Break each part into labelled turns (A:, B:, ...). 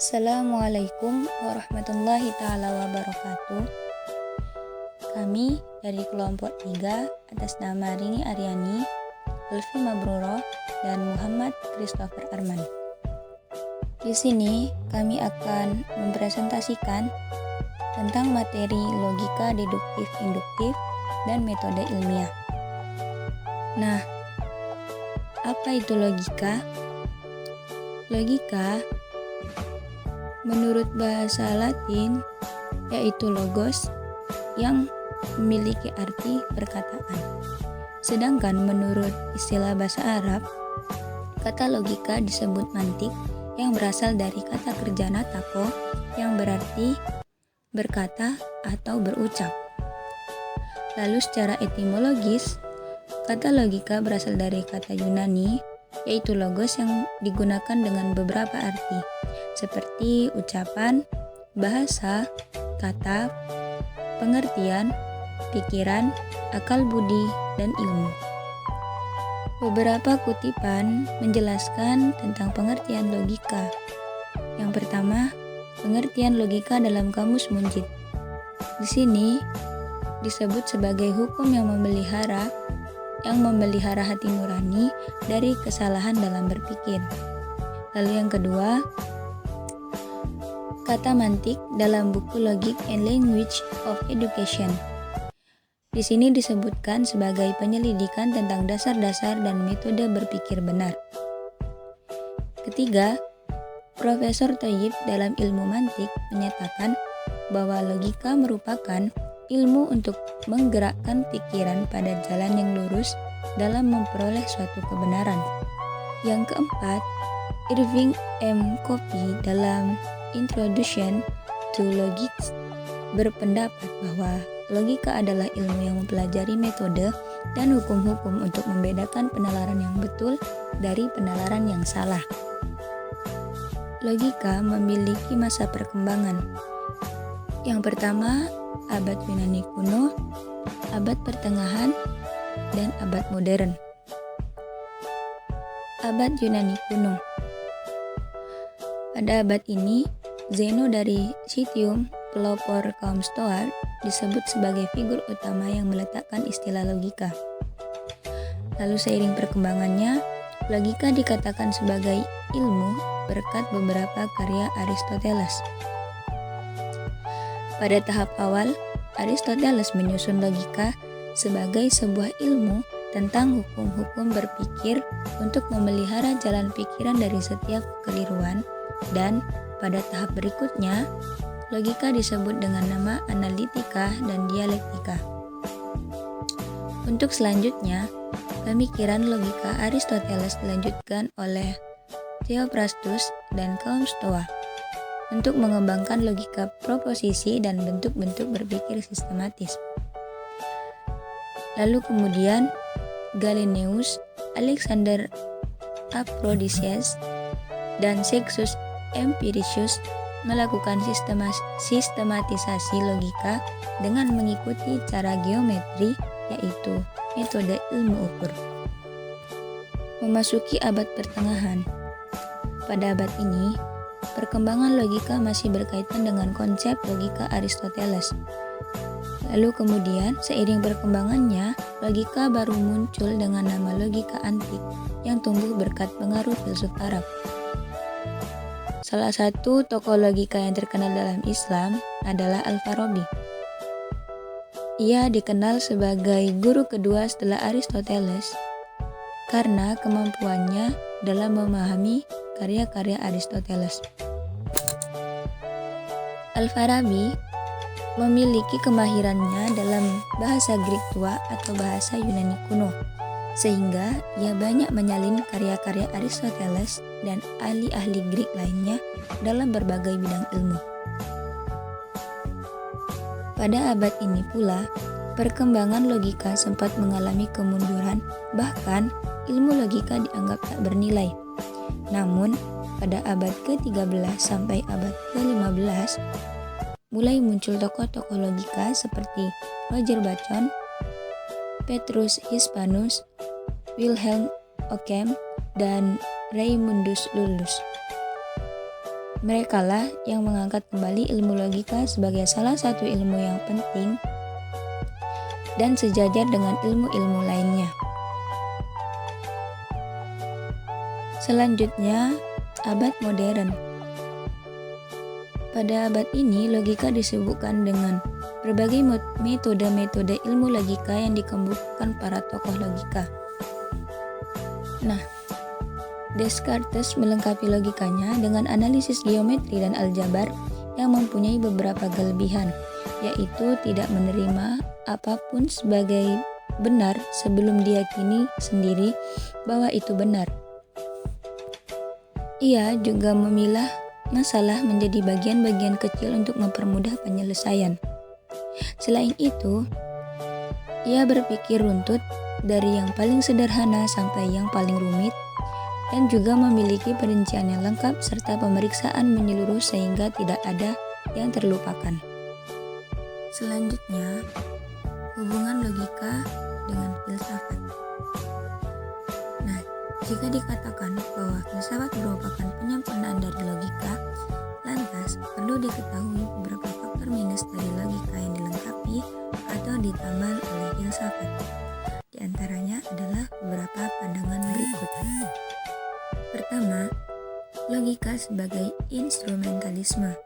A: Assalamualaikum warahmatullahi ta'ala wabarakatuh. Kami dari kelompok 3 atas nama Rini Aryani, Ulfi Mabruroh, dan Muhammad Christopher Arman. Di sini kami akan mempresentasikan tentang materi logika deduktif-induktif dan metode ilmiah. Nah, apa itu logika? Logika menurut bahasa Latin yaitu logos yang memiliki arti perkataan. Sedangkan menurut istilah bahasa Arab, kata logika disebut mantik yang berasal dari kata kerja natako yang berarti berkata atau berucap. Lalu secara etimologis, kata logika berasal dari kata Yunani yaitu logos yang digunakan dengan beberapa arti seperti ucapan, bahasa, kata, pengertian, pikiran, akal budi, dan ilmu. Beberapa kutipan menjelaskan tentang pengertian logika. Yang pertama, pengertian logika dalam Kamus Munjid. Di sini disebut sebagai hukum yang memelihara hati nurani dari kesalahan dalam berpikir. Lalu yang kedua, kata mantik dalam buku Logic and Language of Education. Di sini disebutkan sebagai penyelidikan tentang dasar-dasar dan metode berpikir benar. Ketiga, Profesor Thayyib dalam ilmu mantik menyatakan bahwa logika merupakan ilmu untuk menggerakkan pikiran pada jalan yang lurus dalam memperoleh suatu kebenaran. Yang keempat, Irving M. Copy dalam Introduction to Logics berpendapat bahwa logika adalah ilmu yang mempelajari metode dan hukum-hukum untuk membedakan penalaran yang betul dari penalaran yang salah. Logika memiliki masa perkembangan. Yang pertama, abad Yunani kuno, abad pertengahan, dan abad modern. Abad Yunani kuno. Pada abad ini, Zeno dari Citium, pelopor kaum Stoa, disebut sebagai figur utama yang meletakkan istilah logika. Lalu seiring perkembangannya, logika dikatakan sebagai ilmu berkat beberapa karya Aristoteles. Pada tahap awal, Aristoteles menyusun logika sebagai sebuah ilmu tentang hukum-hukum berpikir untuk memelihara jalan pikiran dari setiap kekeliruan, dan pada tahap berikutnya, logika disebut dengan nama analitika dan dialektika. Untuk selanjutnya, pemikiran logika Aristoteles dilanjutkan oleh Theophrastus dan kaum Stoa untuk mengembangkan logika proposisi dan bentuk-bentuk berpikir sistematis. Lalu kemudian, Galeneus, Alexander Aphrodiseus, dan Sextus Empiricus melakukan sistematisasi logika dengan mengikuti cara geometri, yaitu metode ilmu ukur. Memasuki abad pertengahan. Pada abad ini, perkembangan logika masih berkaitan dengan konsep logika Aristoteles. Lalu kemudian, seiring perkembangannya, logika baru muncul dengan nama logika antik yang tumbuh berkat pengaruh filsuf Arab. Salah satu tokoh logika yang terkenal dalam Islam adalah Al-Farabi. Ia dikenal sebagai guru kedua setelah Aristoteles karena kemampuannya dalam memahami karya-karya Aristoteles. Al-Farabi memiliki kemahirannya dalam bahasa Greek tua atau bahasa Yunani kuno, sehingga ia banyak menyalin karya-karya Aristoteles dan ahli-ahli Greek lainnya dalam berbagai bidang ilmu. Pada abad ini pula, perkembangan logika sempat mengalami kemunduran, bahkan ilmu logika dianggap tak bernilai. Namun, pada abad ke-13 sampai abad ke-15, mulai muncul tokoh-tokoh logika seperti Roger Bacon, Petrus Hispanus, Wilhelm Ockham, dan Raymundus Lullus. Merekalah yang mengangkat kembali ilmu logika sebagai salah satu ilmu yang penting dan sejajar dengan ilmu-ilmu lainnya. Selanjutnya, abad modern. Pada abad ini, logika disibukkan dengan berbagai metode-metode ilmu logika yang dikembangkan para tokoh logika. Nah, Descartes melengkapi logikanya dengan analisis geometri dan aljabar yang mempunyai beberapa kelebihan, yaitu tidak menerima apapun sebagai benar sebelum diyakini sendiri bahwa itu benar. Ia juga memilah masalah menjadi bagian-bagian kecil untuk mempermudah penyelesaian. Selain itu, ia berpikir runtut dari yang paling sederhana sampai yang paling rumit, dan juga memiliki perincian yang lengkap serta pemeriksaan menyeluruh sehingga tidak ada yang terlupakan. Selanjutnya, hubungan logika dengan filsafat. Nah, jika dikatakan bahwa filsafat merupakan penyempurnaan dari logika, lantas perlu diketahui beberapa faktor minus dari logika yang dilengkapi atau ditambah oleh filsafat. Di antaranya adalah beberapa pandangan berikut. Pertama, logika sebagai instrumentalisme.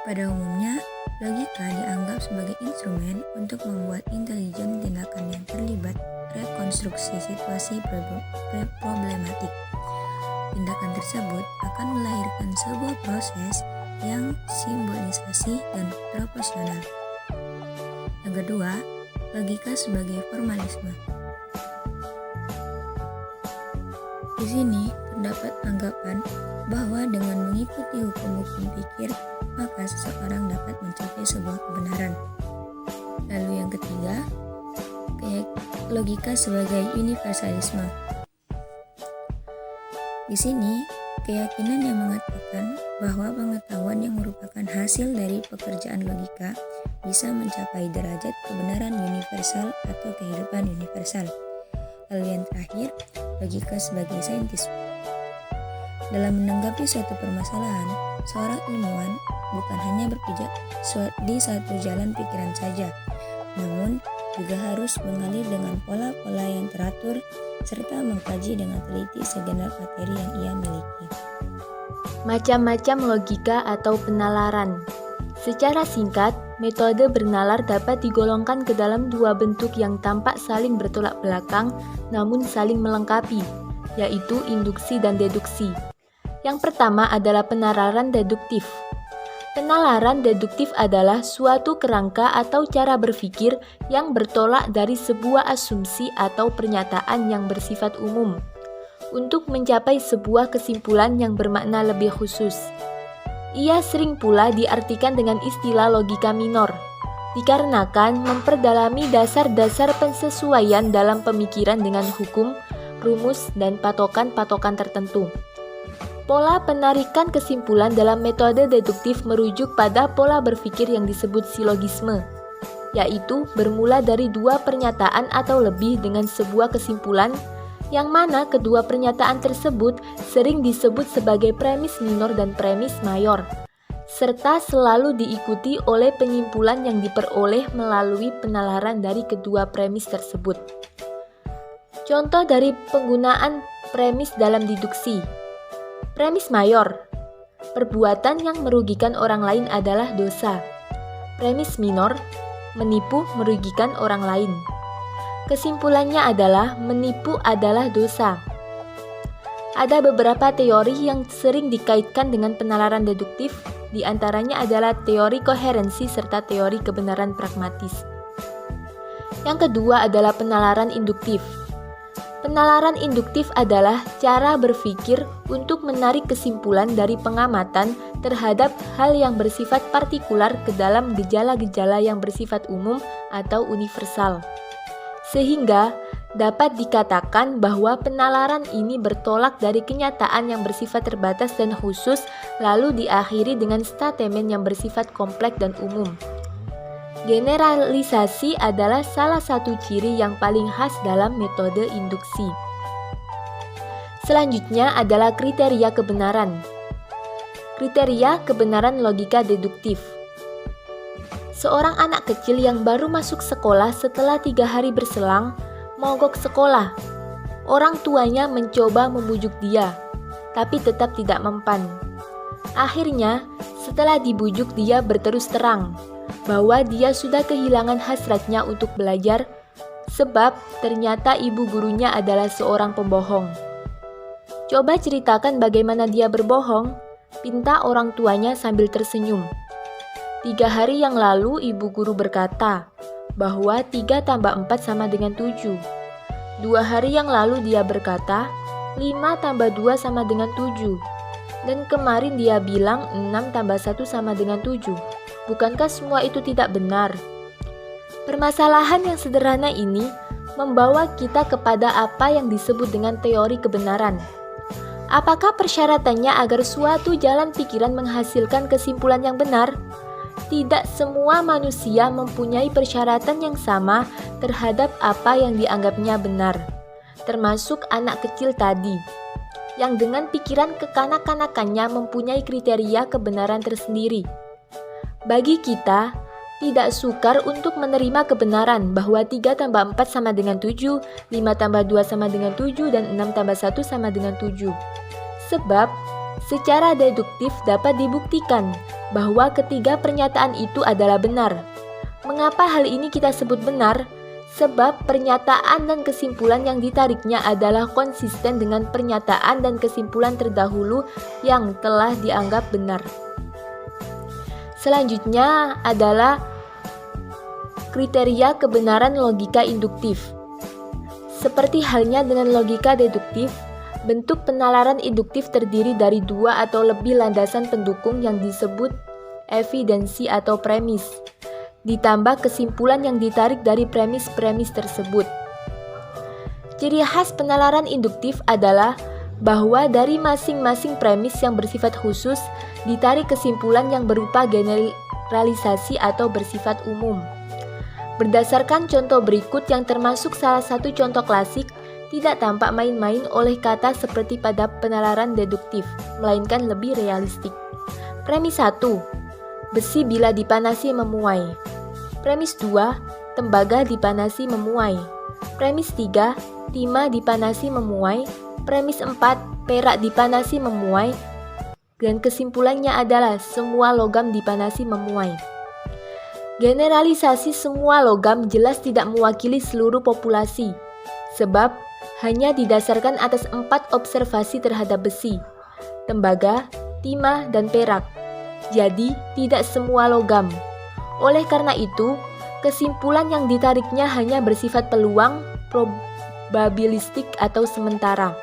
A: Pada umumnya, logika dianggap sebagai instrumen untuk membuat intelijen tindakan yang terlibat rekonstruksi situasi problematik. Tindakan tersebut akan melahirkan sebuah proses yang simbolisasi dan proporsional. Yang kedua, logika sebagai formalisme. Di sini terdapat anggapan bahwa dengan mengikuti hukum-hukum pikir, maka seseorang dapat mencapai sebuah kebenaran. Lalu yang ketiga, logika sebagai universalisme. Di sini, keyakinan yang mengatakan bahwa pengetahuan yang merupakan hasil dari pekerjaan logika bisa mencapai derajat kebenaran universal atau kehidupan universal. Lalu yang terakhir, logika sebagai saintisme. Dalam menanggapi suatu permasalahan, seorang ilmuwan bukan hanya berpijak di satu jalan pikiran saja, namun juga harus mengalir dengan pola-pola yang teratur serta mengkaji dengan teliti segenap materi yang ia miliki.
B: Macam-macam logika atau penalaran. Secara singkat, metode bernalar dapat digolongkan ke dalam dua bentuk yang tampak saling bertolak belakang namun saling melengkapi, yaitu induksi dan deduksi. Yang pertama adalah penalaran deduktif. Penalaran deduktif adalah suatu kerangka atau cara berpikir yang bertolak dari sebuah asumsi atau pernyataan yang bersifat umum untuk mencapai sebuah kesimpulan yang bermakna lebih khusus. Ia sering pula diartikan dengan istilah logika minor, dikarenakan memperdalami dasar-dasar pensesuaian dalam pemikiran dengan hukum, rumus, dan patokan-patokan tertentu. Pola penarikan kesimpulan dalam metode deduktif merujuk pada pola berpikir yang disebut silogisme, yaitu bermula dari dua pernyataan atau lebih dengan sebuah kesimpulan, yang mana kedua pernyataan tersebut sering disebut sebagai premis minor dan premis mayor, serta selalu diikuti oleh penyimpulan yang diperoleh melalui penalaran dari kedua premis tersebut. Contoh dari penggunaan premis dalam deduksi. Premis mayor, perbuatan yang merugikan orang lain adalah dosa. Premis minor, menipu merugikan orang lain. Kesimpulannya adalah menipu adalah dosa. Ada beberapa teori yang sering dikaitkan dengan penalaran deduktif, di antaranya adalah teori koherensi serta teori kebenaran pragmatis. Yang kedua adalah penalaran induktif. Penalaran induktif adalah cara berpikir untuk menarik kesimpulan dari pengamatan terhadap hal yang bersifat partikular ke dalam gejala-gejala yang bersifat umum atau universal. Sehingga dapat dikatakan bahwa penalaran ini bertolak dari kenyataan yang bersifat terbatas dan khusus, lalu diakhiri dengan statement yang bersifat kompleks dan umum. Generalisasi adalah salah satu ciri yang paling khas dalam metode induksi. Selanjutnya adalah kriteria kebenaran. Kriteria kebenaran logika deduktif. Seorang anak kecil yang baru masuk sekolah setelah 3 hari berselang, mogok sekolah. Orang tuanya mencoba membujuk dia, tapi tetap tidak mempan. Akhirnya, setelah dibujuk dia berterus terang bahwa dia sudah kehilangan hasratnya untuk belajar, sebab ternyata ibu gurunya adalah seorang pembohong. Coba ceritakan bagaimana dia berbohong, pinta orang tuanya sambil tersenyum. 3 hari yang lalu ibu guru berkata bahwa 3 tambah 4 sama dengan 7. 2 hari yang lalu dia berkata 5 tambah 2 sama dengan 7. Dan kemarin dia bilang 6 tambah 1 sama dengan 7. Bukankah semua itu tidak benar? Permasalahan yang sederhana ini membawa kita kepada apa yang disebut dengan teori kebenaran. Apakah persyaratannya agar suatu jalan pikiran menghasilkan kesimpulan yang benar? Tidak semua manusia mempunyai persyaratan yang sama terhadap apa yang dianggapnya benar, termasuk anak kecil tadi, yang dengan pikiran kekanak-kanakannya mempunyai kriteria kebenaran tersendiri. Bagi kita, tidak sukar untuk menerima kebenaran bahwa 3 tambah 4 sama dengan 7, 5 tambah 2 sama dengan 7, dan 6 tambah 1 sama dengan 7. Sebab, secara deduktif dapat dibuktikan bahwa ketiga pernyataan itu adalah benar. Mengapa hal ini kita sebut benar? Sebab pernyataan dan kesimpulan yang ditariknya adalah konsisten dengan pernyataan dan kesimpulan terdahulu yang telah dianggap benar. Selanjutnya adalah kriteria kebenaran logika induktif. Seperti halnya dengan logika deduktif, bentuk penalaran induktif terdiri dari 2 atau lebih landasan pendukung yang disebut evidensi atau premis, ditambah kesimpulan yang ditarik dari premis-premis tersebut. Ciri khas penalaran induktif adalah bahwa dari masing-masing premis yang bersifat khusus ditarik kesimpulan yang berupa generalisasi atau bersifat umum. Berdasarkan contoh berikut yang termasuk salah satu contoh klasik, tidak tampak main-main oleh kata seperti pada penalaran deduktif, melainkan lebih realistik. Premis 1. Besi bila dipanasi memuai. Premis 2. Tembaga dipanasi memuai. Premis 3. Timah dipanasi memuai. Premis 4. Perak dipanasi memuai. Dan kesimpulannya adalah semua logam dipanasi memuai. Generalisasi semua logam jelas tidak mewakili seluruh populasi, sebab hanya didasarkan atas 4 observasi terhadap besi, tembaga, timah, dan perak. Jadi, tidak semua logam. Oleh karena itu, kesimpulan yang ditariknya hanya bersifat peluang, probabilistik, atau sementara.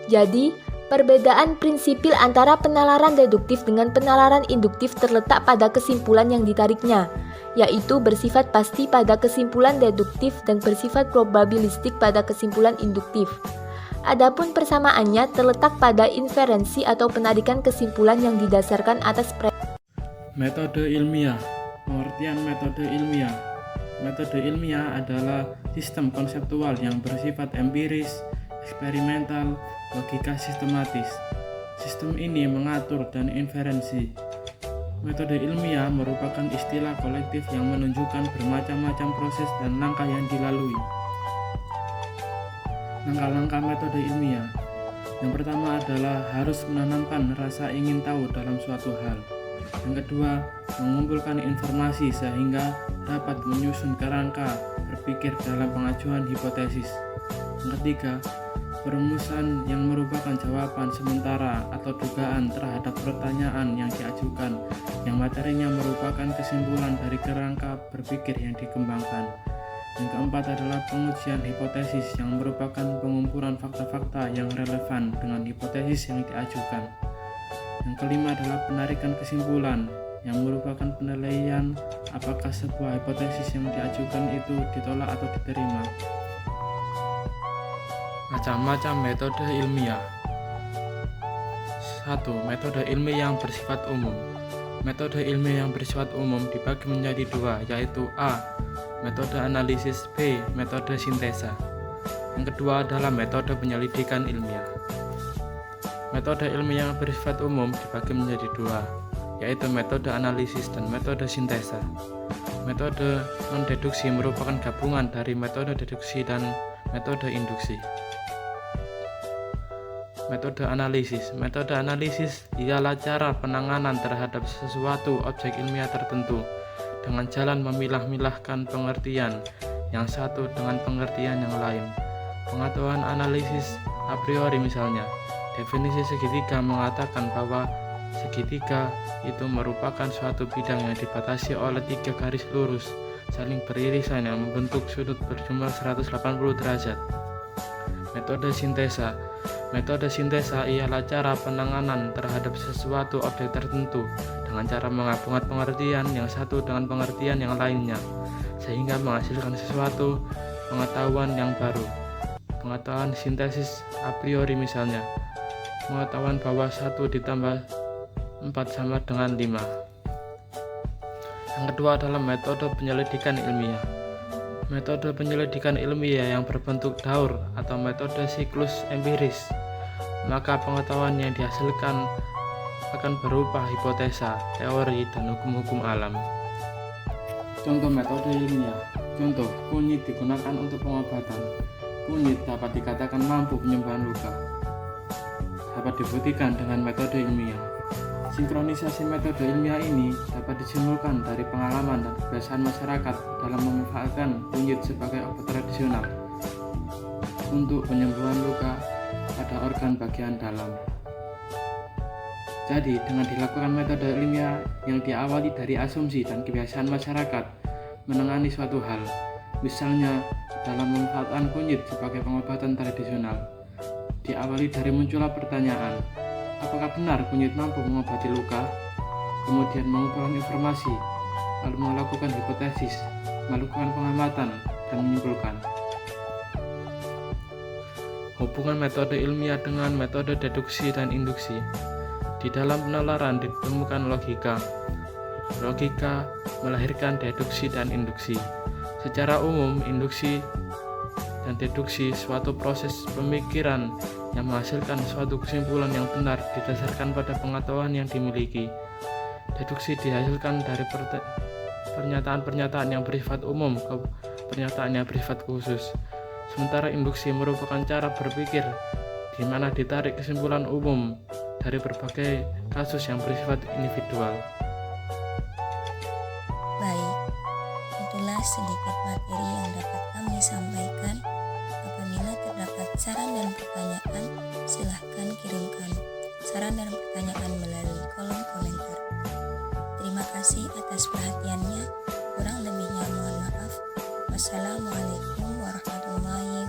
B: Jadi, perbedaan prinsipil antara penalaran deduktif dengan penalaran induktif terletak pada kesimpulan yang ditariknya, yaitu bersifat pasti pada kesimpulan deduktif dan bersifat probabilistik pada kesimpulan induktif. Adapun persamaannya terletak pada inferensi atau penarikan kesimpulan yang didasarkan atas
C: Metode ilmiah. Pengertian metode ilmiah. Metode ilmiah adalah sistem konseptual yang bersifat empiris, eksperimental, logika sistematis. Sistem ini mengatur dan inferensi. Metode ilmiah merupakan istilah kolektif yang menunjukkan bermacam-macam proses dan langkah yang dilalui. Langkah-langkah metode ilmiah. Yang pertama adalah harus menanamkan rasa ingin tahu dalam suatu hal. Yang kedua, mengumpulkan informasi sehingga dapat menyusun kerangka berpikir dalam pengajuan hipotesis. Yang ketiga, perumusan yang merupakan jawaban sementara atau dugaan terhadap pertanyaan yang diajukan, yang materinya merupakan kesimpulan dari kerangka berpikir yang dikembangkan. Yang keempat adalah pengujian hipotesis yang merupakan pengumpulan fakta-fakta yang relevan dengan hipotesis yang diajukan. Yang kelima adalah penarikan kesimpulan yang merupakan penilaian apakah sebuah hipotesis yang diajukan itu ditolak atau diterima. Macam-macam metode ilmiah. 1. Metode ilmiah yang bersifat umum. Metode ilmiah yang bersifat umum dibagi menjadi 2, yaitu A. Metode analisis, B. Metode sintesa. Yang kedua adalah metode penyelidikan ilmiah. Metode ilmiah yang bersifat umum dibagi menjadi dua, yaitu metode analisis dan metode sintesa. Metode non-deduksi merupakan gabungan dari metode deduksi dan metode induksi. Metode analisis ialah cara penanganan terhadap sesuatu objek ilmiah tertentu dengan jalan memilah-milahkan pengertian yang satu dengan pengertian yang lain. Pengetahuan analisis a priori misalnya, definisi segitiga mengatakan bahwa segitiga itu merupakan suatu bidang yang dibatasi oleh 3 garis lurus saling beririsan yang membentuk sudut berjumlah 180 derajat. Metode sintesa ialah cara penanganan terhadap sesuatu objek tertentu dengan cara menggabungkan pengertian yang satu dengan pengertian yang lainnya, sehingga menghasilkan sesuatu pengetahuan yang baru. Pengetahuan sintesis a priori misalnya, pengetahuan bahwa 1 ditambah 4 sama dengan 5. Yang kedua adalah metode penyelidikan ilmiah. Metode penyelidikan ilmiah yang berbentuk daur atau metode siklus empiris, maka pengetahuan yang dihasilkan akan berupa hipotesa, teori, dan hukum-hukum alam. Contoh metode ilmiah. Contoh, kunyit digunakan untuk pengobatan. Kunyit dapat dikatakan mampu penyembuhan luka. Dapat dibuktikan dengan metode ilmiah. Sinkronisasi metode ilmiah ini dapat disimpulkan dari pengalaman dan kebiasaan masyarakat dalam memanfaatkan kunyit sebagai obat tradisional untuk penyembuhan luka pada organ bagian dalam. Jadi, dengan dilakukan metode ilmiah yang diawali dari asumsi dan kebiasaan masyarakat menangani suatu hal, misalnya dalam memanfaatkan kunyit sebagai pengobatan tradisional, diawali dari munculnya pertanyaan, apakah benar kunyit mampu mengobati luka? Kemudian mengumpulkan informasi, lalu melakukan hipotesis, melakukan pengamatan, dan menyimpulkan. Hubungan metode ilmiah dengan metode deduksi dan induksi. Di dalam penalaran ditemukan logika. Logika melahirkan deduksi dan induksi. Secara umum, induksi dan deduksi suatu proses pemikiran yang menghasilkan suatu kesimpulan yang benar didasarkan pada pengetahuan yang dimiliki. Deduksi dihasilkan dari pernyataan-pernyataan yang bersifat umum ke pernyataan yang bersifat khusus. Sementara induksi merupakan cara berpikir di mana ditarik kesimpulan umum dari berbagai kasus yang bersifat individual.
A: Baik, itulah sedikit materi yang dapat kami sampaikan. Apabila terdapat saran dan pertanyaan, silahkan kirimkan saran dan pertanyaan melalui kolom komentar. Terima kasih atas perhatiannya. Kurang lebihnya mohon maaf. Wassalamualaikum warahmatullahi wabarakatuh.